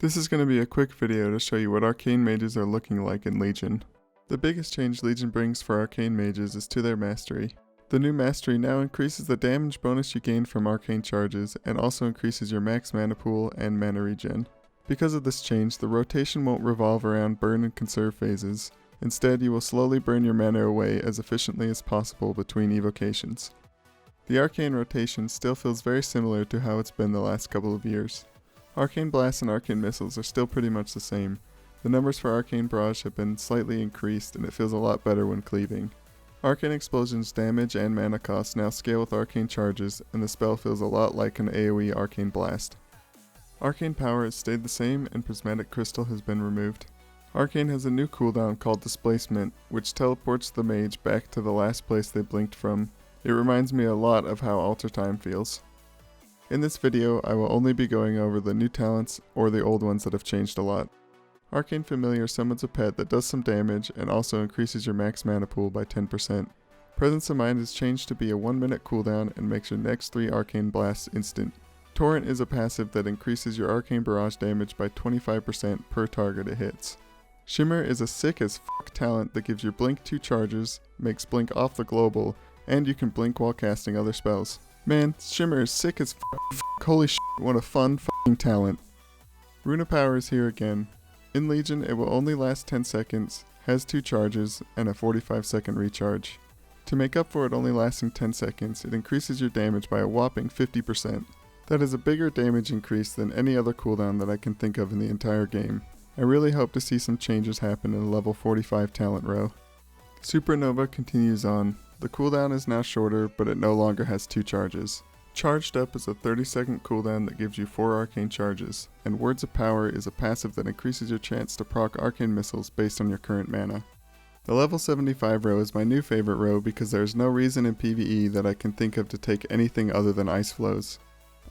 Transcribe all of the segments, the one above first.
This is going to be a quick video to show you what Arcane Mages are looking like in Legion. The biggest change Legion brings for Arcane Mages is to their mastery. The new mastery now increases the damage bonus you gain from arcane charges and also increases your max mana pool and mana regen. Because of this change, the rotation won't revolve around burn and conserve phases. Instead, you will slowly burn your mana away as efficiently as possible between evocations. The arcane rotation still feels very similar to how it's been the last couple of years. Arcane Blasts and Arcane Missiles are still pretty much the same. The numbers for Arcane Barrage have been slightly increased and it feels a lot better when cleaving. Arcane Explosion's damage and mana cost now scale with Arcane Charges, and the spell feels a lot like an AoE Arcane Blast. Arcane Power has stayed the same and Prismatic Crystal has been removed. Arcane has a new cooldown called Displacement, which teleports the mage back to the last place they blinked from. It reminds me a lot of how Altar Time feels. In this video, I will only be going over the new talents or the old ones that have changed a lot. Arcane Familiar summons a pet that does some damage and also increases your max mana pool by 10%. Presence of Mind is changed to be a 1 minute cooldown and makes your next 3 Arcane Blasts instant. Torrent is a passive that increases your Arcane Barrage damage by 25% per target it hits. Shimmer is a sick as fuck talent that gives your Blink 2 charges, makes Blink off the global, and you can blink while casting other spells. Man, Shimmer is sick as fuck, holy shit, what a fun fucking talent. Rune of Power is here again. In Legion, it will only last 10 seconds, has 2 charges, and a 45-second recharge. To make up for it only lasting 10 seconds, it increases your damage by a whopping 50%. That is a bigger damage increase than any other cooldown that I can think of in the entire game. I really hope to see some changes happen in a level 45 talent row. Supernova continues on. The cooldown is now shorter, but it no longer has 2 charges. Charged Up is a 30-second cooldown that gives you 4 arcane charges, and Words of Power is a passive that increases your chance to proc arcane missiles based on your current mana. The level 75 row is my new favorite row because there is no reason in PvE that I can think of to take anything other than Ice Flows.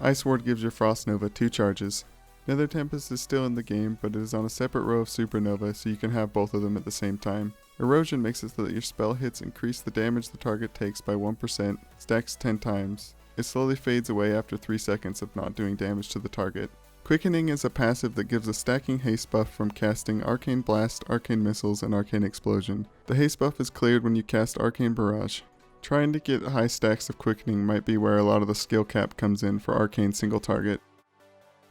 Ice Ward gives your Frost Nova 2 charges. Nether Tempest is still in the game, but it is on a separate row of Supernova, so you can have both of them at the same time. Erosion makes it so that your spell hits increase the damage the target takes by 1%, stacks 10 times. It slowly fades away after 3 seconds of not doing damage to the target. Quickening is a passive that gives a stacking haste buff from casting Arcane Blast, Arcane Missiles, and Arcane Explosion. The haste buff is cleared when you cast Arcane Barrage. Trying to get high stacks of Quickening might be where a lot of the skill cap comes in for Arcane Single Target.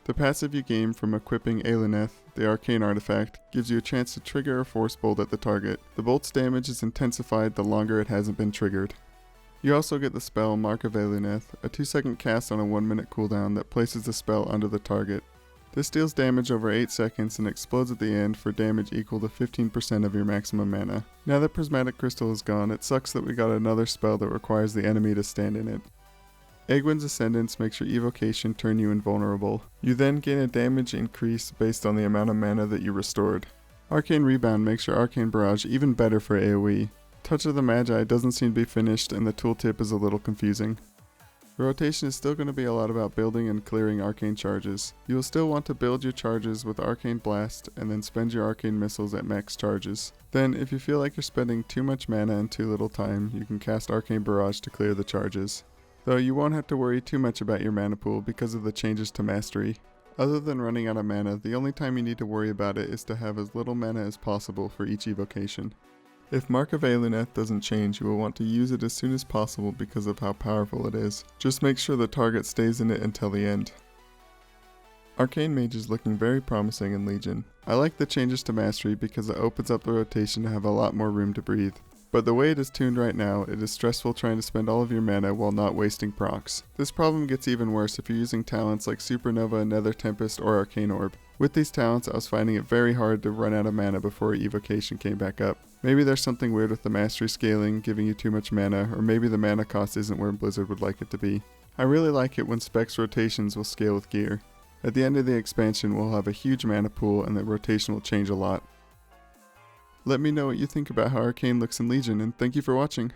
The passive you gain from equipping Aelineth, the arcane artifact, gives you a chance to trigger a force bolt at the target. The bolt's damage is intensified the longer it hasn't been triggered. You also get the spell Mark of Aelineth, a 2-second cast on a 1 minute cooldown that places the spell under the target. This deals damage over 8 seconds and explodes at the end for damage equal to 15% of your maximum mana. Now that Prismatic Crystal is gone, it sucks that we got another spell that requires the enemy to stand in it. Egwin's Ascendance makes your evocation turn you invulnerable. You then gain a damage increase based on the amount of mana that you restored. Arcane Rebound makes your Arcane Barrage even better for AoE. Touch of the Magi doesn't seem to be finished and the tooltip is a little confusing. The rotation is still going to be a lot about building and clearing arcane charges. You will still want to build your charges with Arcane Blast and then spend your Arcane Missiles at max charges. Then, if you feel like you're spending too much mana in too little time, you can cast Arcane Barrage to clear the charges. Though you won't have to worry too much about your mana pool because of the changes to Mastery. Other than running out of mana, the only time you need to worry about it is to have as little mana as possible for each evocation. If Mark of Aelineth doesn't change, you will want to use it as soon as possible because of how powerful it is. Just make sure the target stays in it until the end. Arcane Mage is looking very promising in Legion. I like the changes to Mastery because it opens up the rotation to have a lot more room to breathe. But the way it is tuned right now, it is stressful trying to spend all of your mana while not wasting procs. This problem gets even worse if you're using talents like Supernova, Nether Tempest, or Arcane Orb. With these talents, I was finding it very hard to run out of mana before evocation came back up. Maybe there's something weird with the mastery scaling, giving you too much mana, or maybe the mana cost isn't where Blizzard would like it to be. I really like it when specs rotations will scale with gear. At the end of the expansion, we'll have a huge mana pool and the rotation will change a lot. Let me know what you think about how Arcane looks in Legion, and thank you for watching.